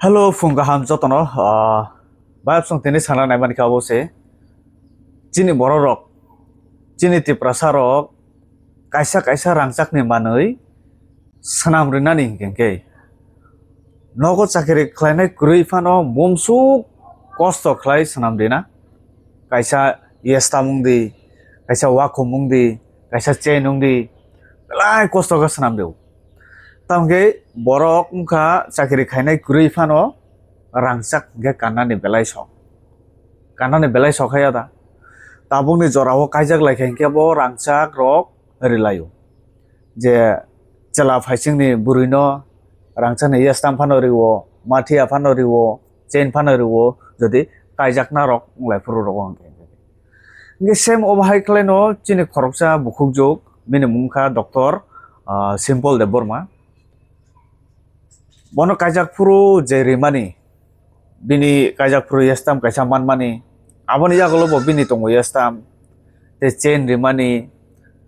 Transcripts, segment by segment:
Hello, Fungaham Jotono. Babsong Tennis Hana Naman Kabose. Chini Borok. Chini Tiprajwk. Kaisa Kaisa Rangchak ni Manui. Sanam Rinani Genke. Nogo Chakiri Kleine Grifano Mumsu Kosto Klai Sanam Dina. Kaisa Yestamungdi. Kaisa Wakumungdi. Kaisa Chenungdi. Lai Kosto Sanam Dew. Tamge borok muka cakiri khainai kurui fano rangchak ge kanani belai sok haya da tabungni jorao kaijak laikhain ke bo rangchak rok rilayo je chela phaisingni buruino rangchak ni yastam phano riwo mathia phano riwo chain phano riwo jodi kaijak na rok lai puru rok nge sem obhai klaino chini khoroksa bukhukjuk bini mungkha doctor simple Debbarma bono kajak puru jeri mani bini kajak puru yastam kaisa man mani aboni jagolo bo bini tongo yastam te chain rimani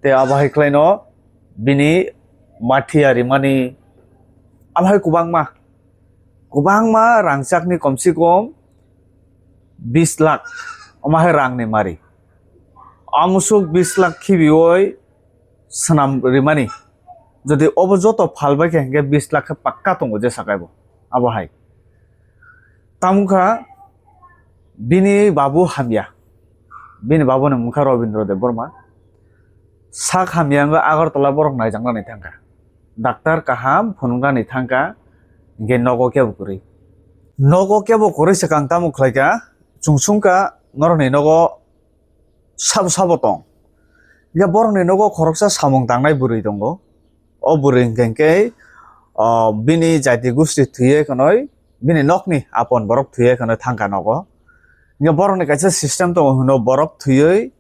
te abahai klaino bini mathia rimani abahai kubangma rangchak ni komsi kom 20 lakh amahai rang ni mari amusuk 20 lakh khibioi sanam rimani যদি অবযত ফালবাই কেঙ্গে 20 লাখ পাক্কা তঙ্গ যে সাকাইব আবহাই তামুখা বিনি বাবু হামিয়া বিনি বাবু নে মুখা রবীন্দ্র দেববর্মা সাক হামিয়াঙ্গ আগরতলা বরক নাই জাংনানি thangka doctor কাহাম ফনুংগানি thangka গে নগো কেবো করি সেকাং তামু খলাইকা চুংসুংকা নরনি নগো সাবো তং গে বরকনি নগো খরকসা সামং তাংনাই বুরুই দঙ্গ o buring kengke bini jati gusti thuye kanoi bini nokni apon borok thuye kanoi thangka nogo nge borok ni kaisa system to huno borok thuye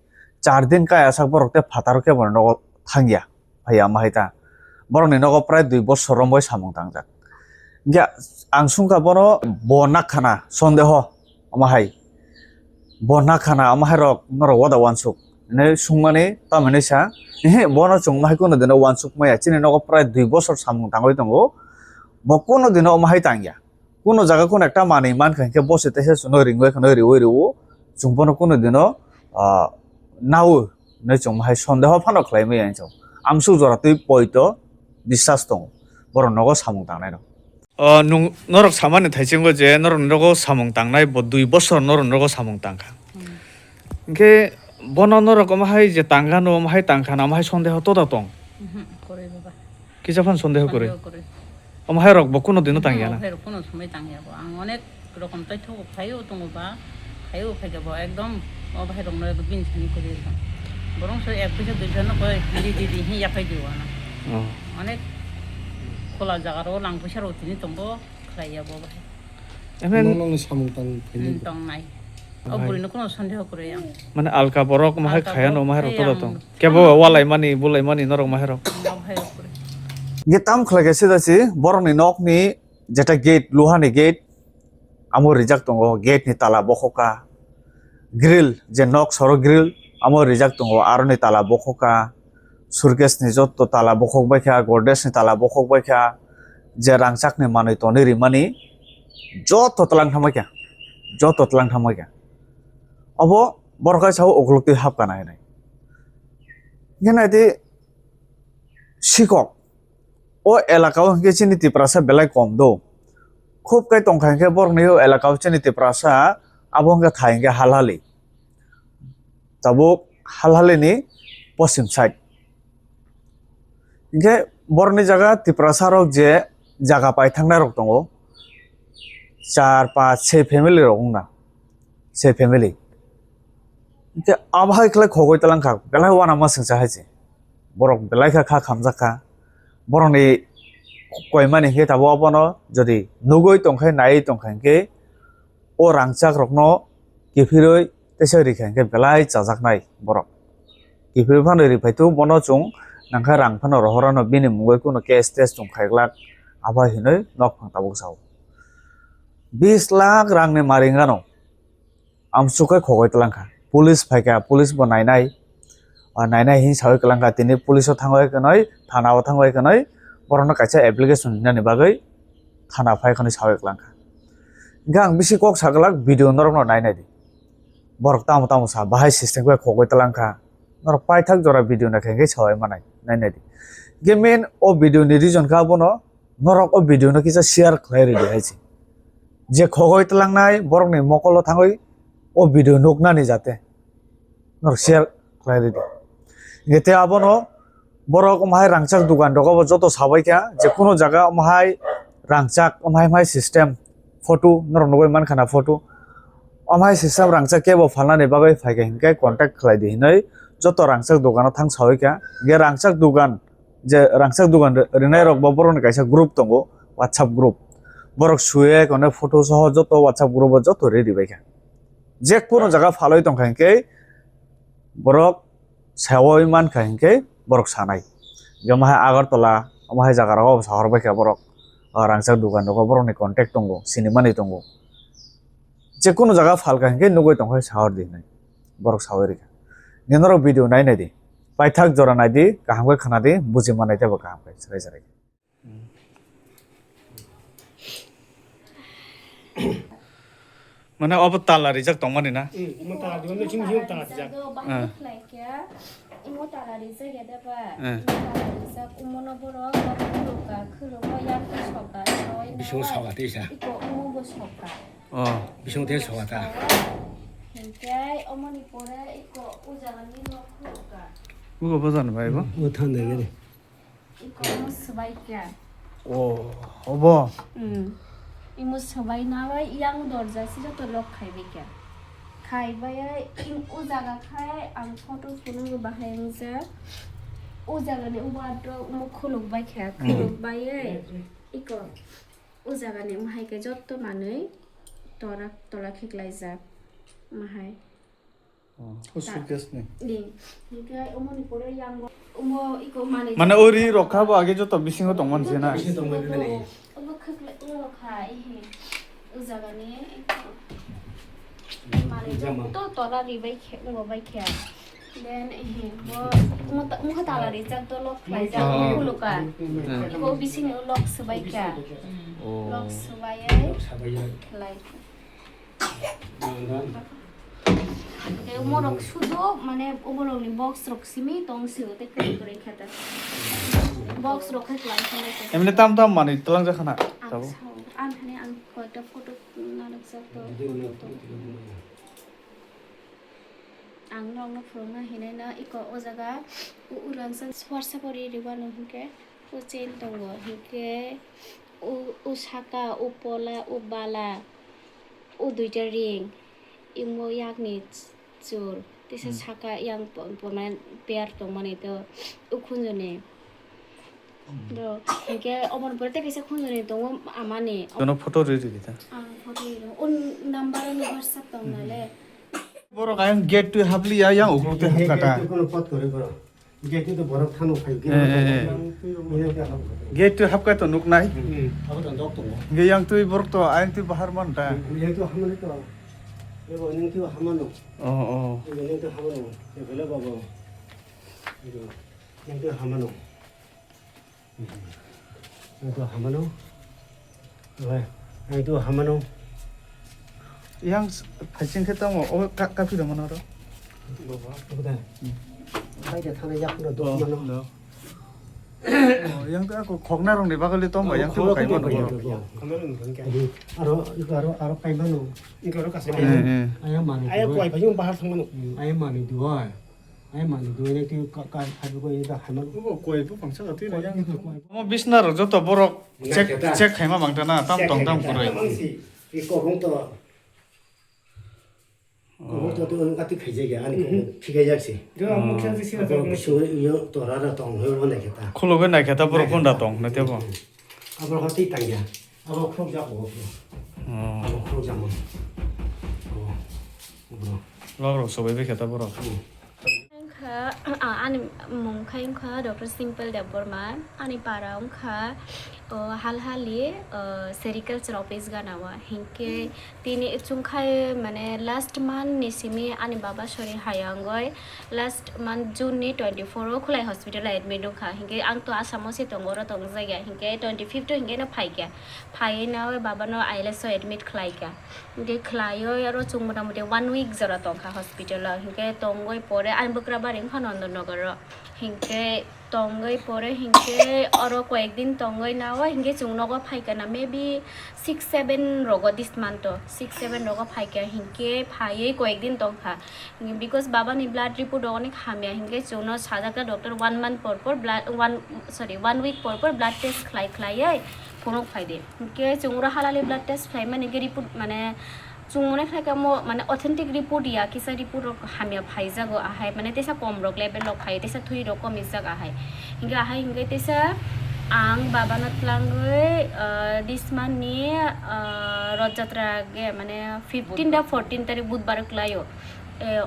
4 din ka asak borok te phataro ke bon nogo thangya bhaiya mahita borok ni nogo pray 2 bossor romboi samung tangjak nge angsungka bono bonak khana sondeho amahai bonak khana amahai rok noro wada wansuk ne sungmani tamani sa bono chung mahai kono dino wansuk maya chini nogo pray 2 bossor samung tangoi tongo bo kono dino mahai tangya kono jaga kono ekta mani man khanke bose tese suno ringoi khano riwo chung bono kono dino nau ne chung mahai sondeho phano khlai maya chong amsu jora tui poito বিশ্বাস dong boro nogo samung tangnai no nung norok samani thaichingo je norok nogo samung tangnai bo 2 bossor norok nogo samung tangkha ke bono norok mahai je tangano mahai tangkhana mahai sondeho toda tong করে বাবা কিজাফান সন্দেহ করে করে mahai rok bo kono dino tangya na ফের কোনো সময় টাঙ্গিয়াবো আং অনেক রকম তথ্য খাইও তোমাবা খাইও খাইযাবো একদম অবাহে রং নয় বিন ছানি করে দিলাম বরং সে এক পয়সা দুই জন কয় দিদি হি ইয়াফাই দিও না অনেক খোলা জায়গারও লাং পয়সার অতিনি তম্বো খাইয়াবো বাহে এমন টং নাই ও বুড়িনো কোনো সন্দেহ করে আং মানে Alka borok mahai khaya no mahai rok toda tong kebo walai mani bulai mani norok mahai rok অবাহে করে getam khlage sidasi borok ni nok ni jeta gate luha ni gate amor rijak tongo gate ni tala bokhoka grill je nok soro grill amor rijak tongo aro ni tala bokhoka surges ni jotto tala bokhok baikha gordes ni tala bokhok baikha je rangchak ni manui toni rimani jotto tlang thamaka abo borkai sao oglokti hap kana nai gena di sikok o elakao ke chini Tiprajwk belai kom do খুব kai tongkhang ke borok ni elakao chini Tiprajwk abong ke thaing ke halhali tabuk halhali ni posim side ge borni jaga Tiprajwk rok je jaga pai thangnai rok tongo 4 5 6 family rok na 6 family যে আবহাই খেলা খগৈ তালাং খা বেলাই ওয়ানা মাসং চাহাইছে বরক বেলাই খা খামজাখা বরনি কয়মানি হে তাবো আপনো যদি নুগৈ তংখাই নাই তংখাইকে ও রাংচাক রকনো কিফিরৈ তেসে রিখাইকে বেলাই চাজাকনাই বরক কিফির ফানো রিফাইতু বনো চুং নাংখা রাং ফানো রহরানো বিনি মুগৈ কোনো কেস টেস তংখাইগলাক আবহাই হিनै নক ফাং তাবুক সাও 20 লাখ রাংনি মারিঙ্গানো আমসুকাই খগৈ তালাং খা পুলিশ ফাইকা police bo nainai hin sawi kalangka tini police o thangwai kanoi thana o thangwai kanoi borokno kaisa application nani bagai thana phai khani sawi kalangka gang bisi kok sagalak video norok no nai di borok tamu sa bahai system ko khogoi Tlang kha norok pai thak jora video na khe sawai manai nai di gemen o video ni reason ka bono norok o video no kisa share khlai ri haisi je khogoi Tlang nai borok ni mokolo thangoi o video nukna ni jate norok share khlai ri gete abono borok omhai rangchak dukan dogo joto sabai kya je kono jaga omhai rangchak omhai system photo norok nogoi man khana photo omhai system rangchak kebo falnani bagai phaiga hingke contact khlai di hinai joto rangchak dogano thang sabai kya ge rangchak dukan je rangchak dukan rinai rok borok ni kaisa group tongo WhatsApp group borok suye kone photo soho joto WhatsApp group joto ready bai kya je kono jaga faloi tongkha hingke borok sawai man kha hingke borok sanai jomahai agartala omhai jaga ro sahor bai kya borok rangchak dukan dogo borok ni contact tongo cinema ni tongo je kono jaga falka hingke nugoi tongkhai sahor di nai borok sawai ri ninoro video nai nai di paithak jora nai di kaham kai khana di buji manai tebo kaham kai sarai sarai mana ob tala rijak tongmani na mo tala di mo ching ching tala rijak imo tala rijak ya daba tala rijak umono borok khuluka khuluka yang soka soy bisung sawa te sa iko umo bo soka bisung te sawa ta hingkai omoni pore iko ujangani no khuluka ugo bazan bai ba mo than de ne iko mo sebai kya o obo imo sebai nabai yang dorja si joto lok khaibe kya khaibai im ujaga khai ang photo phone bahai angja ujagani ubadro mo khuluk bai kya khuluk bai iko ujagani mahai ke jotto manui tora khiklaija mahai suitcase ni ding hingkai omoni pore yang omo iko mane mana ori rokha bo age joto bisingo tongman sena bisung tong me ne omo khakle o khai he ujagani mane jotto tora ribai khe ngo bai kya then he bo mo tala ri jak do lok khai ja khuluka iko bising lok sabai kya lok sabai lai cái mua độc sudo mà nè ô đồ này box độc simi tông sửa tới cái rồi khát box độc hết lại xong rồi em le tam mani Tlang ja khana tabo ăn thế này ăn coi tập photo nó được sao tôi ăn nong nó phồng na hình na iko o jaga uran san swarsa pori riba no hike o chain tongo hike o saka o pola o bala o duita ring imo yakni chur tisa saka yang poman pair tongmani to ukhunjone do hike omon porte kaisa khunjone tongo amane jono photo ready dita photo on number ni whatsapp tongnale borok ayang get to habli ya yang ukrote hakata kono pot kore koro get to borok thanu khai get to habka to nuk nai abo tan dok to ge yang tu borok to ayang tu bahar man ta ye to hamane to ego ning ti hamano ning ti hamano e bele babo ego ning ti hamano ning ti hamano oi ning ti hamano yang phaching kheta mo o ka phi man ro baba baba khai de thana yak no do mano yang ta ko khogna rong ni bagali to mo yang tu kai man ro kamerun kan ka aro kai mano iko ro ka se aya mani aya koi ba yung bahar thang mano aya mani duai aya mani duai ne ti ka ha ko ida haman ko koi bu pangsa ka ti na yang mo bisna ro joto borok check khaima mangta na tam tong tam kurai iko hong to 또 같이 회제게 아니 피게 jak시 저 목차 지시가 저 도라라 동 회원 내겠다 콜로가 나겠다 보러 본다 동 나대고 아버 같이 당겨 아버 프로 잡고 아버 프로 잡고 라로 소베 겠다 보러 ani mungkai kha Dr. Simple Debbarma ani para kha hal-hali sericulture office ganawa hinke tini chungkhai mane last month ni simi ani baba shori hayangoi last month June ni 24 khulai hospital admit kha hinke ang to asamo se tongoro tong jaya hinke 25 to hinke na phai na baba no ILS admit khlai ka hinke khlayo aro chung motamoti 1 week jara tong kha hospital hinke tongoi pore an bukra baring Nandanagar hinke tongoi pore hinke aro koekdin tongoi nawa hinke chungnogo phaikana maybe 6-7 rogo this month 6-7 rogo phaika hinke phaiye koekdin tongkha because baba ni blood report onek hamia hinke chungno sajaka doctor 1 month por blood 1 week por blood test khlai ai phonok phaide hinke chungro halali blood test khlai mane ge report mane chungmone khlaka mo mane authentic report ya kisa report hamia phaijago ahai mane tesa kom rok level lok phai tesa thui rok kom isak ahai hinge tesa ang baba na Tlangai this month ni rajatra ge mane 15 da 14 tarik budbar klayo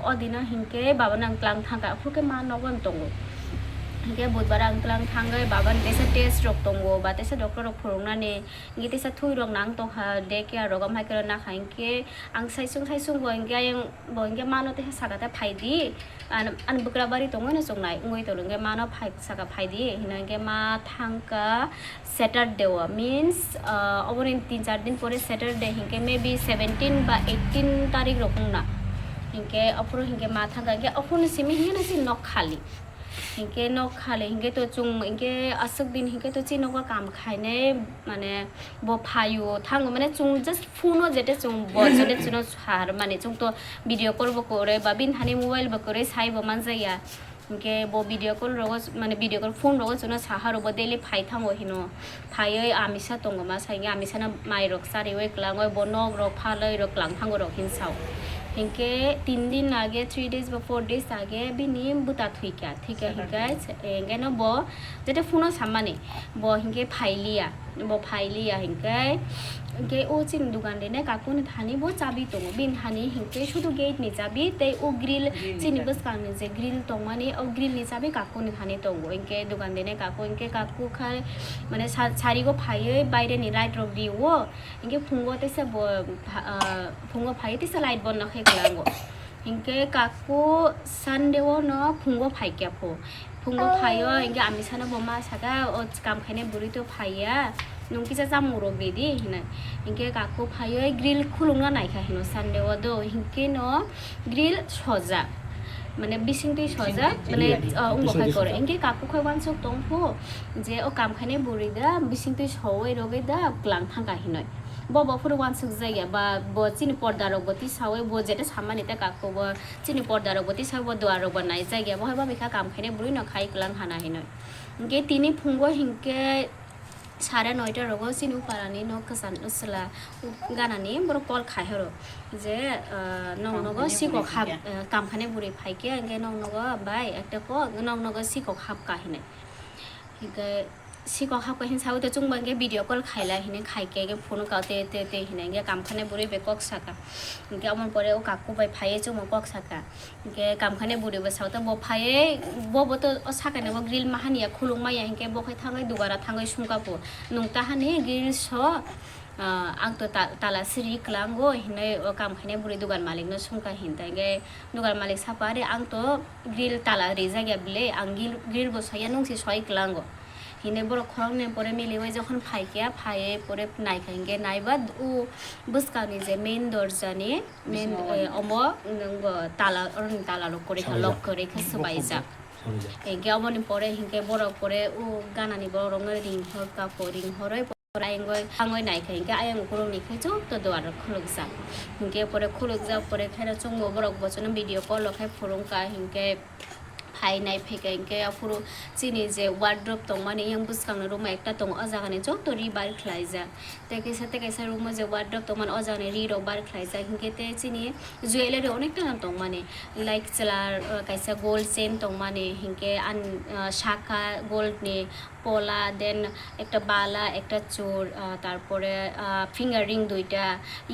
odina hinke baba na Tlang thanga phuke ma nogon tongo hinke budbar ang Tlang thangai baba tesa test rok tongo ba tesa doctor rok phurungna ne hinge tesa thui rok nang to ha de kya rogam hai kara na khainke ang saisung bo hinge mano tesa sagata phaidi an bukra bari tongo na songnai ngoi to nge mano phai saga phaidi hinge ma thangka Saturday means oborin 3-4 din pore Saturday hinke maybe 17 ba 18 tarik rokna hinke apro hinke ma thanga ge apun simi hinge na si nok khali hinke nok khale hinge to chung hinge asuk din hinge to chi nogo kam khaine mane bo phayu thang mane chung just phone jete chung bo jete chuno har mane chung to video call bo kore ba bin hani mobile bo kore sai bo manjaya hinke bo video call rogo mane video call phone rogo chuno sahar bo daily phai thango hino phaioi amisa tongo ma sainge amisa na mai rok sari we klangoi bo nog rok phaloi rok klang thango rok hinsau hinke 3 दिन आगे 3 days বা 4 days आगे बिनि बुता थुइका ठीक है hinge no bo jete phuno sammani bo hinge phailiya hinge o chin dugan dene kakuni thani bo chabi tongo bin hani hinge shudu gate ni chabi tei o grill chini bus kangni je grill tongmani o grill ni chabi kakuni thani tongo hinge dugan dene kaku khai mane sari go phaioi baire ni light rok diwo hinge phungo tesa bo phungo phai tesa light bon na klango hinke kaku Sunday no phungo phaikya phungo phayo hinge amisana boma saga o kam khane buri to phaiya nungki sa jamuro bedi hina hinke kaku phayo grill khulungna naikha hino Sunday do hinke no grill soja mane bising tui soja mane ungo khai kore hinke kaku khoi wan sok tongpho je o kam khane buri da bising tui sowai rogai da klang thanga hinoi bo furu wan suk jaya ba bo chini porda rok boti sawe bo jete samani ta kakko bo chini porda rok boti sawe bo dwar rok banai jaya bo ba beka kam khane buri no khai klang hana hinoi hinge tini phungo hinge 9:30 rogo sinu parani no kasan usla ganani bor call khai horo je nogo siko khap kam khane buri phaike hinge nogo bai ekta ko nogo siko khap ka hine hinge siko khap ka hin sawe to chung bange video call khaila hine khaike ge phone ka te hine ge kam khane buri be kok saka ge amon pore o kakku bai phaye chung kok saka ge kam khane buri ba saw to bo phaye bo to saka ne bo grill mahania khulung ma ya hinge bo khai thangai dugara thangai sumka po nungta hani grill so ang to tala siri klango hine o kam khane buri dugan malik no sumka hinta ge dugan malik sapare ang to grill tala reja ge ble ang grill bo saya nung si soi klango hine bor khorong ne pore mili wai jokhon phaikya phaye pore nai khange naiba u buskani je main dorja ni main omo tala lo kore lock kore khasbai ja enge amoni pore hinge bor pore u ganani bor rong ring hor ka poring horoi angoi nai khange ayang kurong ni khajo to dwar khuluk ja hinge pore khuluk ja pore khaira chungmo borok bochon video call lo khai phurung ka hinge phai nai pheke hinge apuru chini je wardrobe tongmani yang buskang na room ekta tong ajagani jok to ri bar khlaija te kaisa room je wardrobe tongman ajagani ri ro bar khlaija hinge te chini jewelry onekta na tongmani like chalar kaisa gold chain tongmani hinge an shaka gold ni পলা দেন একটা বালা একটা চোর তারপরে finger ring 2টা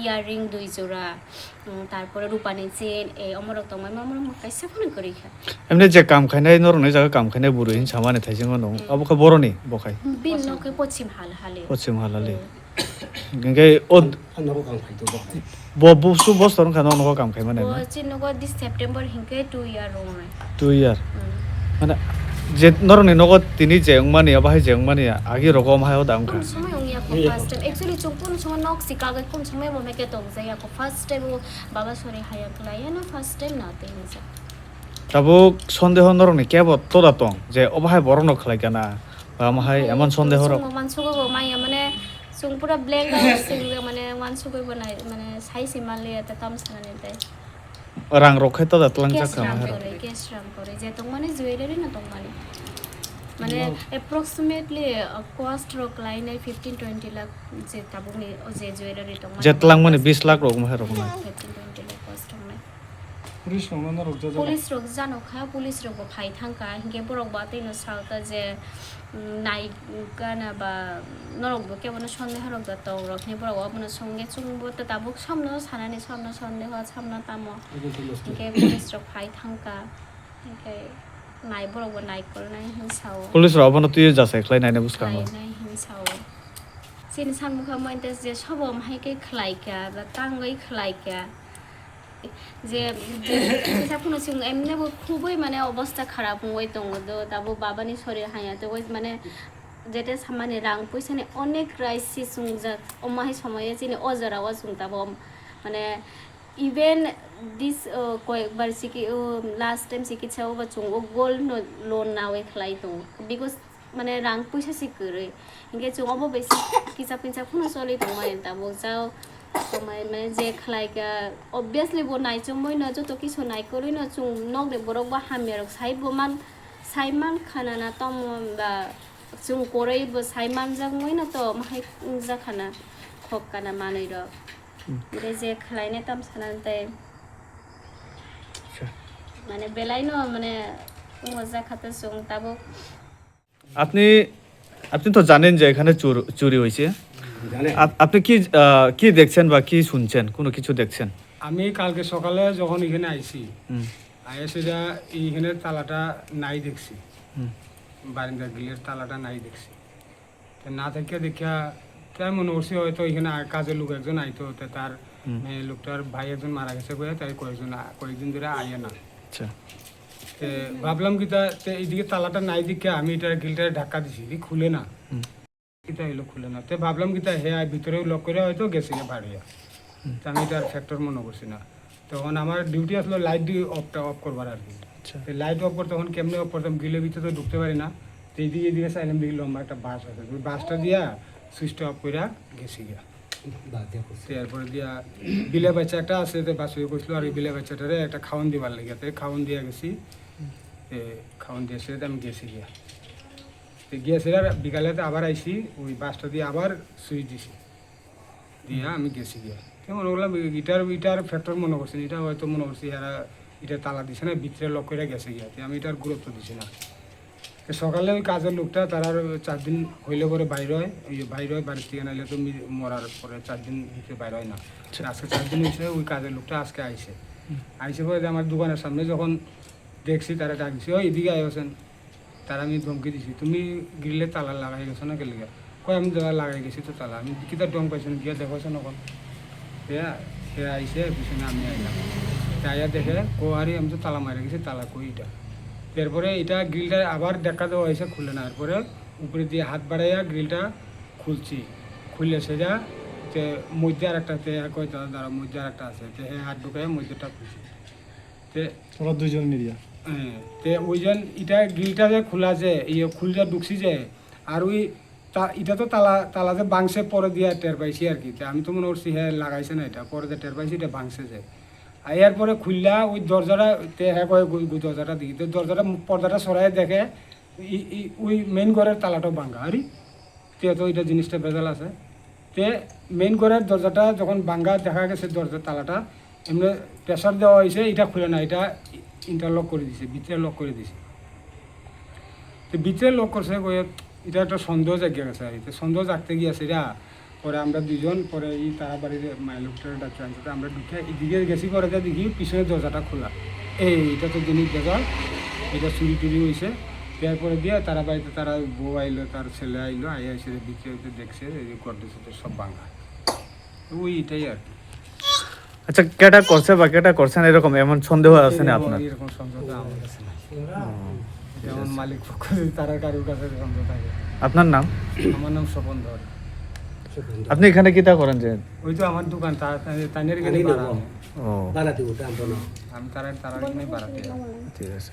ইয়ার ring 2 জোড়া তারপরে Rupani chain এই অমরক তমাই মামর কাইসা phone করি খা এমনি যে কাম খাইনাই নরনাই জায়গা কাম খাইনাই বুড়ো হিন সামানে থাইছে গনো অবকা বড়নি বখাই বিন নকে পশ্চিম হালে পশ্চিম হালালে গঙ্গে ওদ Ano ko kang kaito ba? বুসু Bastar খানো নক কাম খাই মানে চিনগো দিস সেপ্টেম্বর হিংকে 2 ইয়ার রং 2 ইয়ার মানে যে নরনি নগদ তিনি জেংমানি বাহাই জেংমানি আগি রকম হাও দাম খা সময় ওই আপু ফার্স্ট টাইম एक्चुअली চুকুন সময় নক সিকাগে কোন সময় মমেকে তো যাই আপু ফার্স্ট টাইম বাবা সরে হায়া ক্লাইয়া না ফার্স্ট টাইম নাতে হিসা তাবো সন্দেহ নরনি কেবল তোদা তং যে অবাহাই বড় নক খালাই কেনা বা আমাহাই এমন সন্দেহ রক মানসুগো মাইয়া মানে সুং পুরা ব্ল্যাক আউট সিং মানে মানসুগো বনাই মানে সাইসি মালে এত তাম সানানি তাই রাং রখাই তোদা তলাং কেস জাকা রাম মাহার করে কেস রাম করে যে তো মানে জুয়েলারি না তো মানে approximately cost rock line 15-20 lakh যে তাবুনি যে জুয়েলারি তো যে তলাং মানে 20 লাখ রকম হার রকম 15-20 লাখ কস্ট হয় Pulis no na rok jaja. Police rock জানো খায় পুলিশ রক ফাই থাকা হিংকে বরক বাতে ন সাউতা যে নাই গানা বা নরক কেবল সন্দেহ রক তো রকনি বরক আপনা সঙ্গে চুংবো তো তাবুক সামনে সানানি সামনে সন্দেহ সামনে তামো হিংকে পুলিশ রক ফাই থাকা হিংকে নাই বরক নাই কর নাই হিংসাও পুলিশ র অবন তুই যাসাই খাই নাই বুঝকা নাই হিংসাও সিন সানমুখা মইতে যে সবম হাইকে খলাইকা বা তাঙ্গই খলাইকা যে কোনো সিং এমনি খুবই মানে অবস্থা খারাপ হয়ে দো তাবো বাবানি শরীর হাইয়াতে ওই মানে যেটা মানে রাং পয়সানি অনেক রাইসি সুংজা অমাহি সময়ে চিনি অজরা ওয়া সুংতাবো মানে ইভেন দিস কয়েকবার লাস্ট টাইম চিকিৎসা বা চুং ও গোল্ড লোন নাও খেলাই তো বিকজ মানে রাং পয়সা শিকরে ইনকে চুং অব বেশি কিসা পিনসা কোনো চলি তো মানে তাবো যাও মানে যে খালাইকা অবভিয়াসলি বো নাই চুমই ন যত কিছু নাই করি ন চুং নক দে বরক বা হামিয়ারক সাইমান খানা না তম বা চুং করেই বো সাইমান জাংই না তো মাহাই যা খানা খক কানা মানই র যে খালাইনে তাম সানান্তে মানে বেলাই ন মানে মজা খাতে চুং তাবো আপনি আপনি তো জানেন যে এখানে চুরি হয়েছে আপনি কি দেখছেন বা কি শুনছেন কোনো কিছু দেখছেন আমি কালকে সকালে যখন এখানে আইছি আইসে এইখানে তালাটা নাই দেখছি বারিন্দা গিলের তালাটা নাই দেখছি না থেকে দেখা তাই মনে করছি হয়তো এখানে কাজের লোক একজন আইতো তার লোকটার ভাই একজন মারা গেছে বলে তাই কয়েকদিন ধরে আইয়ে না আচ্ছা ভাবলাম কি এইদিকে তালাটা নাই দিকে আমি এটার গিলটারে ধাক্কা দিছি খুলে না কিতা এলো খুলে না তো ভাবলাম কিতা হে ভিতরেও লক করে হয়তো গেছে ভাড়িয়া তো আমি এটার ফ্যাক্টর মনে করছি না তখন আমার ডিউটি আসলো লাইট দিয়ে অফ করবার আর কি লাইট অফ করতে তখন কেমনি অফ করতাম গিলের ভিতরে তো ঢুকতে পারি না তো এইদিকে চাইলাম দেখি লম্বা একটা বাস আছে ওই বাসটা দিয়া সুইচটা অফ করে গেছি গিয়া তারপরে দিয়া বিলে বাচ্চা একটা আছে তো বাস হয়ে করছিল আর এই বিলে বাচ্চাটারে একটা খাওয়ান দিবার লেগে তো খাওয়ান দিয়া গেছি খাওয়ান দিয়েছে আমি গেছি গিয়া গিয়েছে বিকালে আবার আইসি ওই বাসটা দিয়ে আবার সুইচ দিছি দিয়া আমি গেছি গিয়া মনে করলাম ইটার ফ্যাক্টর মনে করছি এটা হয়তো মনে করছি এরা এটা তালা দিছে না ভিতরে লক করে গেছে গিয়া আমি এটার গুরুত্ব দিছি না সকালে ওই কাজের লোকটা তার 4 দিন হইলে পরে বাইরে হয় বাড়ির থেকে নাইলে তো মরার পরে 4 দিন ভিতরে বাইরে হয় না আজকে 4 দিন হয়েছে ওই কাজের লোকটা আজকে আইসে পরে আমার দোকানের সামনে যখন দেখছি তারা ডাক দিছি ওই এদিকে আইসেন তারা আমি ধমকি দিছি তুমি গ্রিলে তালা লাগাই গেছো না কেলে কয় আমি দেওয়া লাগাই গেছি তো তালা আমি কিতা ডং পাইছেন গিয়া দেখছো নখন সে আইসে পিছনে আমি আইলাম আইয়া দেখে আরে আমি তো তালা মারে গেছি তালা কই এটা এরপরে এটা গ্রিলটা আবার দেখা দেওয়া হয়েছে খুলে না এরপরে উপরে দিয়ে হাত বাড়াইয়া গ্রিলটা খুলছি খুললে সেটা যে মধ্যে আর একটা কয় দাঁড়া মধ্যে আর একটা আছে হাত ঢুকাই মধ্যেটা খুলছি তোরা দুইজন মিলিয়া তে ওইজন এটা গ্রিলটা যে খোলা যে খুলটা ঢুকছি যে আর ওই এটা তো তালা যে বাংছে পরে দিয়ে টের পাইছি আর কি আমি তো মনে করছি হ্যাঁ লাগাইছে না এটা পরে যে টের পাইছি এটা ভাঙছে যে এর পরে খুললা ওই দরজাটা হ্যাঁ কয় দরজাটা দিই তো দরজাটা পর্দাটা সরাই দেখে ওই মেইন ঘরের তালাটাও ভাঙা আরে তো ওইটা জিনিসটা ভেজাল আছে তে মেইন ঘরের দরজাটা যখন ভাঙা দেখা গেছে দরজার তালাটা এমনি প্রেশার দেওয়া হয়েছে এটা খুলে না এটা ইন্টারলক করে দিছে ভিতরে লক করে দিছে তো ভিতরে লক করছে এটা একটা সন্দেহ জাগিয়ে গেছে আর কি। তো সন্দেহ জাগতে গিয়েছে এরা পরে আমরা দুজন পরে এই তারা বাড়ির মাইলোকটার ডাক্তার আনতে আমরা ঢুকে এদিকে গেছি পরে দেখি পিছনের দরজাটা খোলা এটা তো জিনিস বেজাল এটা চুরি টুরি হয়েছে তারপরে দিয়ে তারা বাড়িতে তারা বউ আইলো তার ছেলে আইলো আইয়া এসে দিকে দেখছে এই গড্রেজ সব ভাঙা ওইটাই আর কি। আচ্ছা কেটা করছে বা কেটা করছেন এরকম এমন সন্দেহ আছে না আপনার? এরকম সন্দেহ তো আমার কাছে নাই। যেমন মালিক পক্ষ তারা কারোর কাছে সন্দেহ থাকে। আপনার নাম? আমার নাম স্বপন ধর। আপনি এখানে কিতা করেন যে? ওই তো আমার দোকান তানের এখানে ভাড়া। ও বাড়াতে ওটা আমরা আমি তারা এখানে বাড়াতে ঠিক আছে।